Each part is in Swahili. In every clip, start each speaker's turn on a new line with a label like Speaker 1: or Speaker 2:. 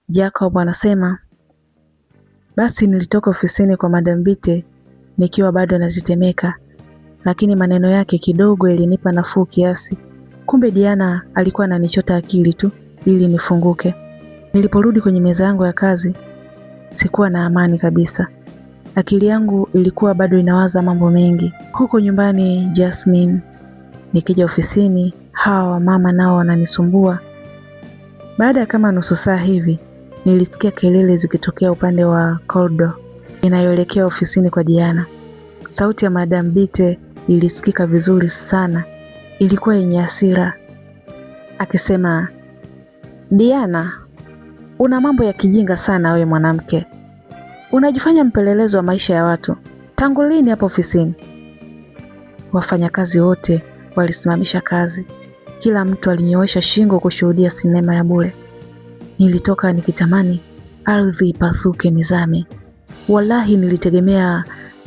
Speaker 1: Jacob anasema, basi nilitoka ofisini kwa Madam Bite nikiwa bado nazitetemeka, lakini maneno yake kidogo yalinipa nafuu kiasi. Kumbe Diana alikuwa ananichota akili tu ili nifunguke. Niliporudi kwenye meza yangu ya kazi, sikuwa na amani kabisa. Akili yangu ilikuwa bado inawaza mambo mengi. Huko nyumbani Jasmine, nikija ofisini hawa mama nao wananisumbua. Baada ya kama nusu saa hivi, nilisikia kelele zikitokea upande wa corridor inayoelekea ofisini kwa Diana. Sauti ya Madam Bite ilisikika vizuri sana. Ilikuwa yenye hasira akisema, Diana, una mambo ya kijinga sana wewe mwanamke. Unajifanya mpelelezo wa maisha ya watu. Tangu lini hapa ofisini? Wafanyakazi wote walisimamisha kazi. Kila mtu alinyoosha shingo kushuhudia sinema ya bure. Nilitoka nikitamani ardhi ipasuke nizame. Wallahi nilitegemea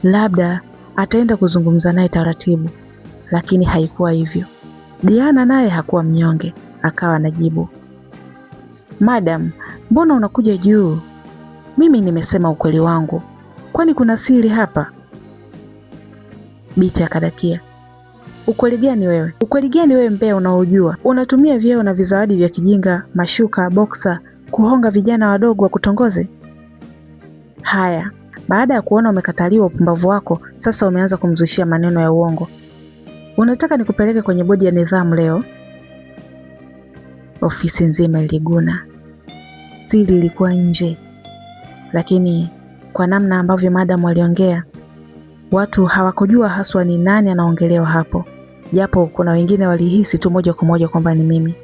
Speaker 1: labda ataenda kuzungumza naye taratibu, lakini haikuwa hivyo. Diana naye hakuwa mnyonge, akawa anajibu, Madam, mbona unakuja juu? Mimi nimesema ukweli wangu. Kwani kuna siri hapa? Bite akadakia, ukweli gani wewe? Ukweli gani wewe mbea unaojua? Unatumia vyeo na vizawadi vya kijinga, mashuka, boxer, kuhonga vijana wadogo wa kutongoze? Haya, baada ya kuona umekataliwa upumbavu wako, sasa umeanza kumzushia maneno ya uongo. Unataka nikupeleke kwenye bodi ya nidhamu leo? Ofisi nzima iliguna. Siri ilikuwa nje. Lakini kwa namna ambavyo madam aliongea, watu hawakujua haswa ni nani anaongelewa hapo. Japo kuna wengine walihisi tu moja kwa moja kwamba ni mimi.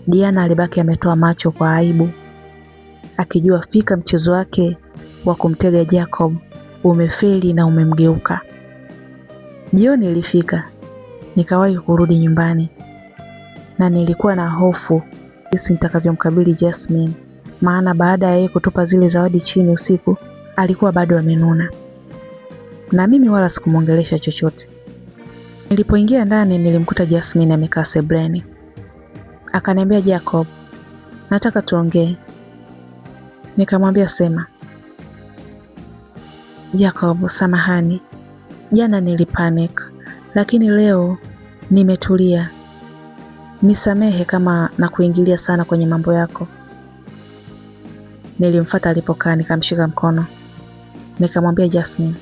Speaker 1: Diana alibaki ametoa macho kwa aibu, akijua fika mchezo wake wa kumtega Jacob umefeli na umemgeuka. Jioni ilifika, nikawahi kurudi nyumbani na nilikuwa na hofu jinsi nitakavyomkabili Jasmine, maana baada ya yeye kutupa zile zawadi chini usiku, alikuwa bado amenuna. Na mimi wala sikumuongelesha chochote. Nilipoingia ndani nilimkuta Jasmine amekaa sebreni. Akaniambia, Jacob, nataka tuongee. Nikamwambia sema. Jacob, samahani. Jana nilipanic, lakini leo nimetulia. Nisamehe kama na kuingilia sana kwenye mambo yako. Nilimfuata alipokaa nikamshika mkono. Nikamwambia Jasmine,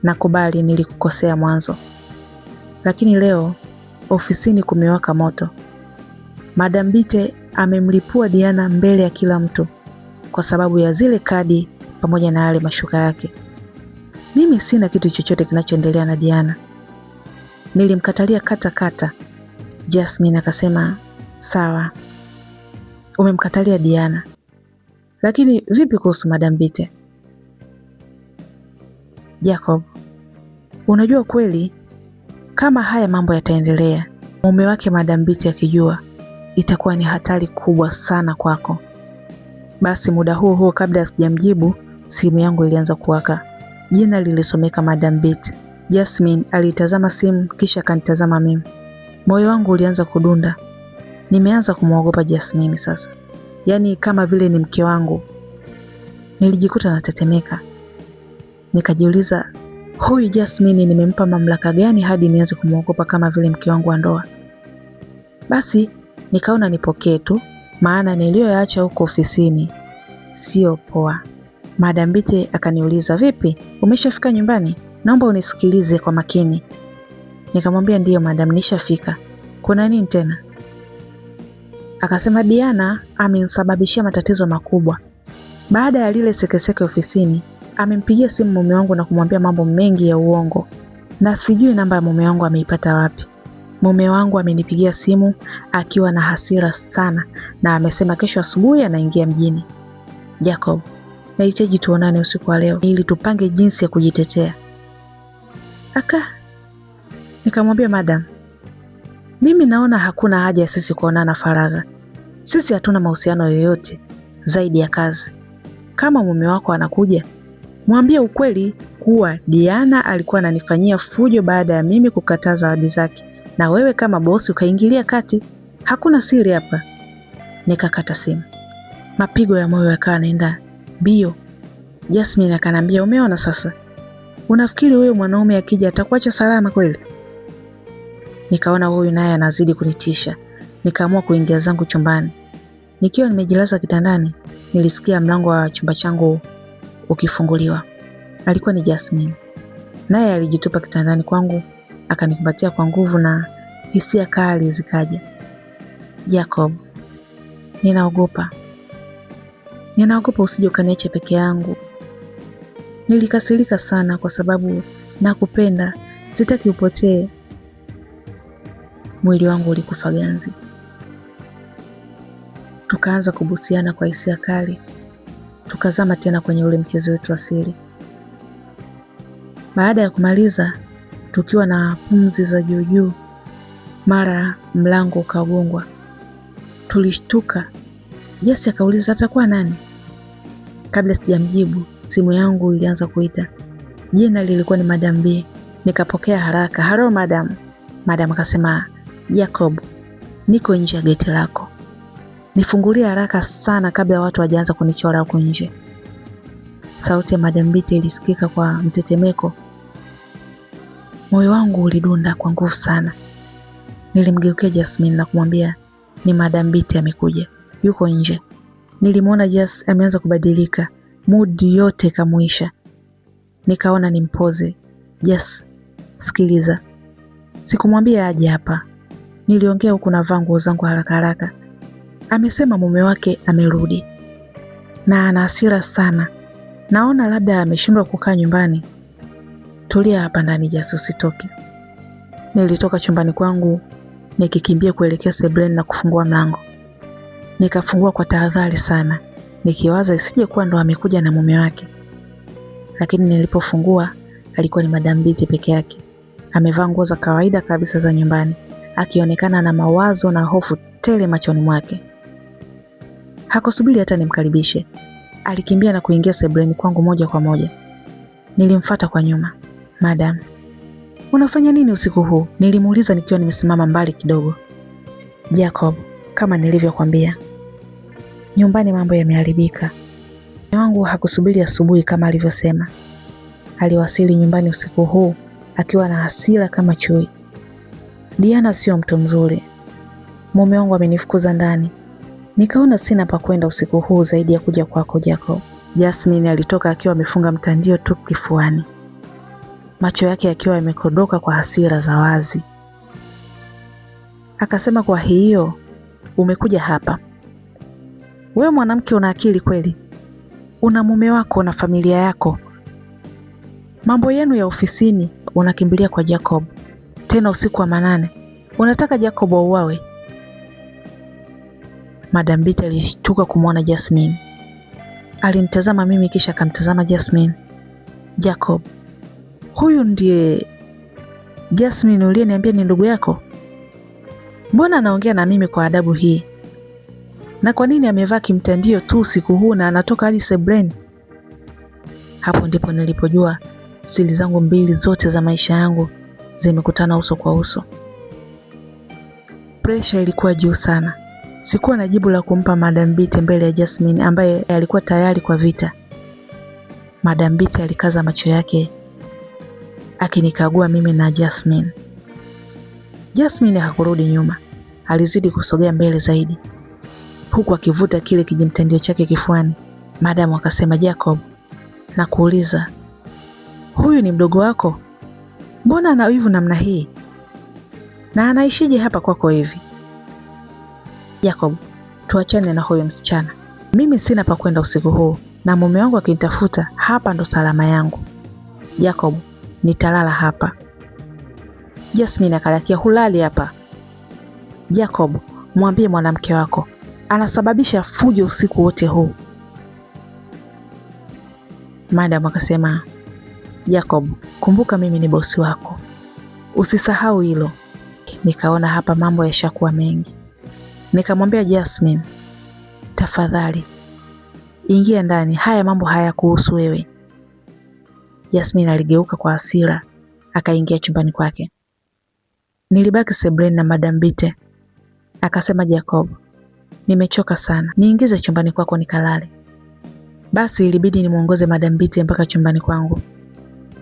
Speaker 1: nakubali nilikukosea mwanzo. Lakini leo ofisini kumewaka moto. Madam Bite amemlipua Diana mbele ya kila mtu kwa sababu ya zile kadi pamoja na yale mashuka yake. Mimi sina kitu chochote kinachoendelea na Diana. Nilimkatalia kata. Jasmine akasema, sawa, umemkatalia Diana. Lakini vipi kuhusu Madam Bite? Jacob, unajua kweli kama haya mambo yataendelea, mume wake Madam Bite akijua, itakuwa ni hatari kubwa sana kwako. Basi muda huo kabla sijamjibu, simu yangu ilianza kuwaka. Jina lilisomeka Madam Bite. Jasmine alitazama simu kisha kanitazama mimi. Moyo wangu ulianza kudunda. Nimeanza kumwogopa Jasmine sasa. Yaani kama vile ni mke wangu. Nilijikuta natetemeka. Nikajiuliza, huyu Jasmine nimempa mamlaka gani hadi nianze kumwogopa kama vile mke wangu wa ndoa? Basi nikaona nipokee tu, maana niliyoyaacha huko ofisini sio poa. Madam Bite akaniuliza, vipi? Umeshafika nyumbani? Naomba unisikilize kwa makini. Nikamwambia ndiyo madam, nishafika. Kuna nini tena? Akasema Diana amenisababishia matatizo makubwa. Baada ya lile sekeseke ofisini, amempigia simu mume wangu na kumwambia mambo mengi ya uongo. Na sijui namba ya mume wangu ameipata wapi. Mume wangu amenipigia simu akiwa na hasira sana na amesema kesho asubuhi anaingia mjini. Jacob, nahitaji tuonane usiku wa leo ili tupange jinsi ya kujitetea. Nikamwambia madam, mimi naona hakuna haja ya sisi kuonana faragha. Sisi hatuna mahusiano yoyote zaidi ya kazi. Kama mume wako anakuja, mwambie ukweli kuwa Diana alikuwa ananifanyia fujo baada ya mimi kukataa zawadi zake, na wewe kama bosi ukaingilia kati. Hakuna siri hapa. Nikakata simu. Mapigo ya moyo yakawa yanaenda mbio. Jasmine akanambia, umeona sasa? Unafikiri huyo mwanaume akija atakuacha salama kweli? Nikaona huyu naye anazidi kunitisha. Nikaamua kuingia zangu chumbani. Nikiwa nimejilaza kitandani, nilisikia mlango wa chumba changu ukifunguliwa. Alikuwa ni Jasmine. Naye alijitupa kitandani kwangu, akanikumbatia kwa nguvu na hisia kali zikaja. Jacob, ninaogopa usije ukaniache peke yangu. Nilikasirika sana kwa sababu nakupenda, sitaki upotee. Mwili wangu ulikufa ganzi. Tukaanza kubusiana kwa hisia kali. Tukazama tena kwenye ule mchezo wetu wa siri. Baada ya kumaliza, tukiwa na pumzi za juu juu, mara mlango ukagongwa. Tulishtuka. Jesse akauliza atakuwa nani? Kabla sijamjibu, simu yangu ilianza kuita. Jina lilikuwa ni Madam B. Nikapokea haraka. Hello madam. Madam akasema, Jacob, niko nje ya geti lako. Nifungulie haraka sana kabla watu wajaanza kunichora huko nje. Sauti ya Madam B ilisikika kwa mtetemeko. Moyo wangu ulidunda kwa nguvu sana. Nilimgeukia Jasmine na kumwambia, ni Madam B amekuja. Yuko nje. Nilimwona Jas ameanza kubadilika. Mood yote kamuisha. Nikaona nimpoze. Jas, sikiliza. Sikumwambia aje hapa. Niliongea huku navaa nguo zangu haraka haraka. Amesema mume wake amerudi. Na ana hasira sana. Naona labda ameshindwa kukaa nyumbani. Tulia hapa ndani Jas, usitoke. Nilitoka chumbani kwangu nikikimbia kuelekea sebuleni na kufungua mlango. Nikafungua kwa tahadhari sana, nikiwaza isije kuwa ndo amekuja na mume wake. Lakini nilipofungua alikuwa ni Madam B peke yake. Amevaa nguo za kawaida kabisa za nyumbani, akionekana na mawazo na hofu tele machoni mwake. Hakusubiri hata nimkaribishe. Alikimbia na kuingia sebuleni kwangu moja kwa moja. Nilimfuata kwa nyuma. Madam, unafanya nini usiku huu? Nilimuuliza nikiwa nimesimama mbali kidogo. Jacob, kama nilivyokuambia, nyumbani mambo yameharibika. Mume wangu hakusubiri asubuhi kama alivyosema. Aliwasili nyumbani usiku huu akiwa na hasira kama chui. Diana sio mtu mzuri. Mume wangu amenifukuza ndani. Nikaona sina pa kwenda usiku huu zaidi ya kuja kwako Jacob. Jasmine alitoka akiwa amefunga mtandio tu kifuani. Macho yake yakiwa yamekodoka kwa hasira za wazi. Akasema, kwa hiyo umekuja hapa. Wewe mwanamke una akili kweli? Una mume wako na familia yako. Mambo yenu ya ofisini unakimbilia kwa Jacob. Tena usiku wa manane. Unataka Jacob auawe? Madam B alishtuka kumwona Jasmine. Alinitazama mimi kisha akamtazama Jasmine. Jacob, huyu ndiye Jasmine uliyeniambia ni ndugu yako? Mbona anaongea na mimi kwa adabu hii? Na kwa nini amevaa kimtandio tu usiku huu na anatoka hadi sebuleni? Hapo ndipo nilipojua siri zangu mbili zote za maisha yangu zimekutana uso kwa uso. Pressure ilikuwa juu sana. Sikuwa na jibu la kumpa Madam B mbele ya Jasmine ambaye alikuwa tayari kwa vita. Madam B alikaza macho yake akinikagua mimi na Jasmine. Jasmine hakurudi nyuma. Alizidi kusogea mbele zaidi, huku akivuta kile kijimtandio chake kifuani. Madam akasema, Jacob, nakuuliza, huyu ni mdogo wako? Mbona ana wivu namna hii? Na anaishije hapa kwako hivi? Jacob, tuachane na huyo msichana. Mimi sina pa kwenda usiku huu na mume wangu akinitafuta hapa ndo salama yangu. Jacob, nitalala hapa. Jasmine akalakia, hulali hapa. Jacob, mwambie mwanamke wako anasababisha fujo usiku wote huu. Madam akasema, Jacob, kumbuka mimi ni bosi wako. Usisahau hilo. Nikaona hapa mambo yashakuwa mengi. Nikamwambia Jasmine, tafadhali ingia ndani, haya mambo hayakuhusu wewe. Jasmine aligeuka kwa hasira, akaingia chumbani kwake. Nilibaki sebuleni na Madam B. Akasema, Jacob, nimechoka sana, niingize chumbani kwako nikalale. Basi ilibidi nimuongoze Madam Biti mpaka chumbani kwangu.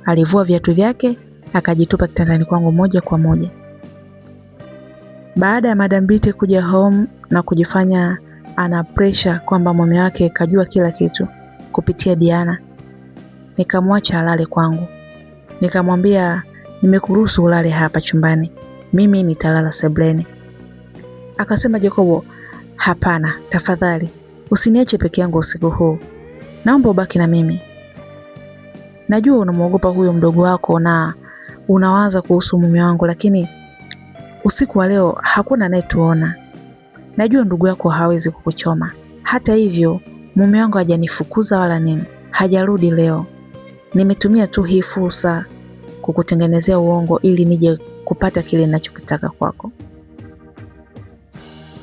Speaker 1: Alivua viatu vyake, akajitupa kitandani kwangu moja kwa moja. Baada ya Madam Biti kuja home na kujifanya ana pressure kwamba mume wake kajua kila kitu kupitia Diana, nikamwacha alale kwangu. Nikamwambia nimekuruhusu ulale hapa chumbani, mimi nitalala sebuleni. Akasema Jacobo, hapana, tafadhali usiniache peke yangu usiku huu, naomba ubaki na mimi. Najua unamuogopa huyo mdogo wako na unawaza kuhusu mume wangu, lakini usiku wa leo hakuna anayetuona. Najua ndugu yako hawezi kukuchoma. Hata hivyo mume wangu hajanifukuza wala nini, hajarudi leo. Nimetumia tu hii fursa kukutengenezea uongo ili nije kupata kile ninachokitaka kwako.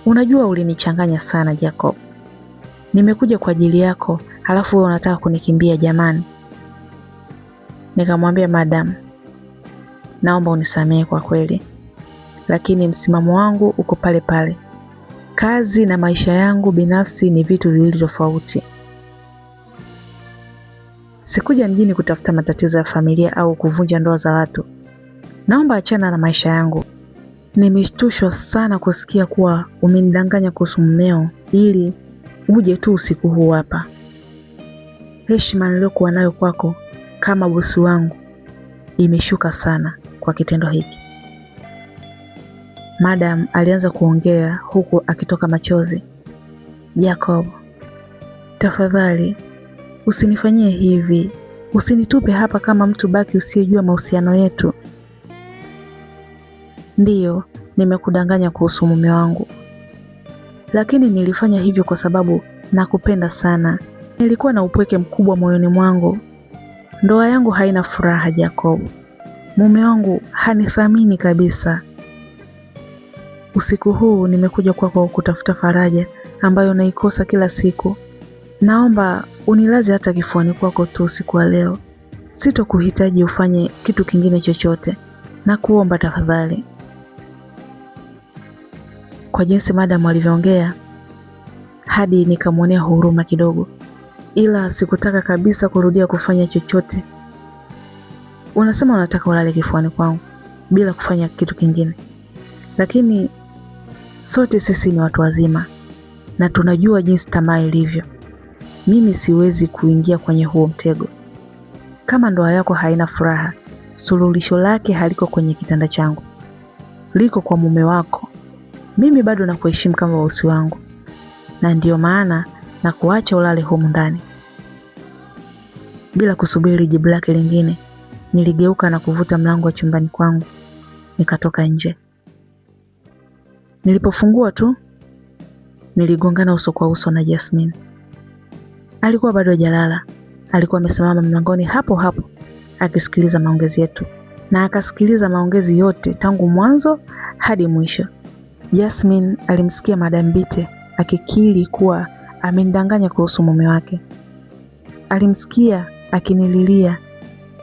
Speaker 1: Unajua ulinichanganya sana Jacob. Nimekuja kwa ajili yako, halafu wewe unataka kunikimbia jamani. Nikamwambia Madam, naomba unisamehe kwa kweli, lakini msimamo wangu uko pale pale. Kazi na maisha yangu binafsi ni vitu viwili tofauti. Sikuja mjini kutafuta matatizo ya familia au kuvunja ndoa za watu. Naomba achana na maisha yangu. Nimeshtushwa sana kusikia kuwa umenidanganya kuhusu mumeo ili uje tu usiku huu hapa. Heshima niliyokuwa nayo kwako kama bosi wangu imeshuka sana kwa kitendo hiki. Madam alianza kuongea huku akitoka machozi. Jacob, tafadhali usinifanyie hivi. Usinitupe hapa kama mtu baki usiyejua mahusiano yetu. Ndiyo, nimekudanganya kuhusu mume wangu, lakini nilifanya hivyo kwa sababu nakupenda sana. Nilikuwa na upweke mkubwa moyoni mwangu. Ndoa yangu haina furaha Jacob. Mume wangu hanithamini kabisa. Usiku huu nimekuja kwako kutafuta faraja ambayo naikosa kila siku. Naomba unilaze hata kifuani kwako tu usiku wa leo. Sitokuhitaji ufanye kitu kingine chochote. Nakuomba tafadhali. Kwa jinsi Madam alivyoongea hadi nikamwonea huruma kidogo, ila sikutaka kabisa kurudia kufanya chochote. Unasema unataka ulale kifuani kwangu bila kufanya kitu kingine, lakini sote sisi ni watu wazima na tunajua jinsi tamaa ilivyo. Mimi siwezi kuingia kwenye huo mtego. Kama ndoa yako haina furaha, suluhisho lake haliko kwenye kitanda changu, liko kwa mume wako. Mimi bado nakuheshimu kama bosi wangu, na ndiyo maana na kuacha ulale humu ndani. Bila kusubiri jibu lake lingine, niligeuka na kuvuta mlango wa chumbani kwangu, nikatoka nje. Nilipofungua tu, niligongana uso kwa uso na Jasmine. Alikuwa bado hajalala. Alikuwa amesimama mlangoni hapo hapo akisikiliza maongezi yetu, na akasikiliza maongezi yote tangu mwanzo hadi mwisho. Jasmine alimsikia Madam Biti akikiri kuwa amenidanganya kuhusu mume wake. Alimsikia akinililia,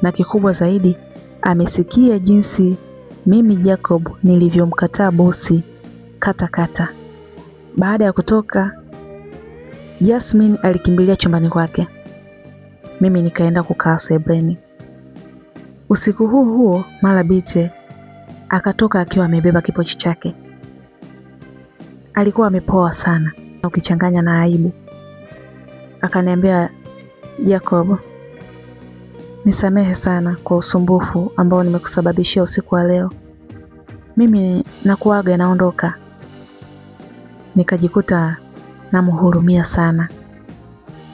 Speaker 1: na kikubwa zaidi amesikia jinsi mimi Jacob nilivyomkataa bosi kata. Baada ya kutoka, Jasmine alikimbilia chumbani kwake. Mimi nikaenda kukaa sebuleni. Usiku huo mara Biti akatoka akiwa amebeba kipochi chake. Alikuwa amepoa sana na ukichanganya na aibu. Akaniambia, Jacob, nisamehe sana kwa usumbufu ambao nimekusababishia usiku wa leo. Mimi nakuaga naondoka. Nikajikuta namhurumia sana.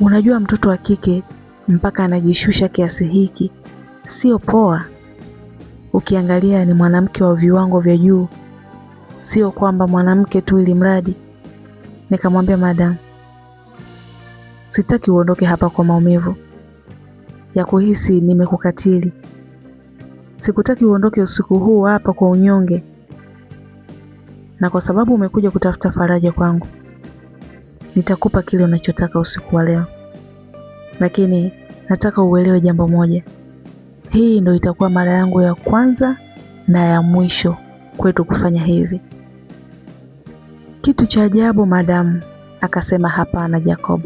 Speaker 1: Unajua mtoto wa kike mpaka anajishusha kiasi hiki sio poa. Ukiangalia ni mwanamke wa viwango vya juu, sio kwamba mwanamke tu ili mradi. Nikamwambia Madam, sitaki uondoke hapa kwa maumivu ya kuhisi nimekukatili. Sikutaki uondoke usiku huu hapa kwa unyonge. Na kwa sababu umekuja kutafuta faraja kwangu, nitakupa kile unachotaka usiku wa leo. Lakini nataka uelewe jambo moja. Hii ndio itakuwa mara yangu ya kwanza na ya mwisho kwetu kufanya hivi. Kitu cha ajabu Madam, Akasema, hapana Jacob,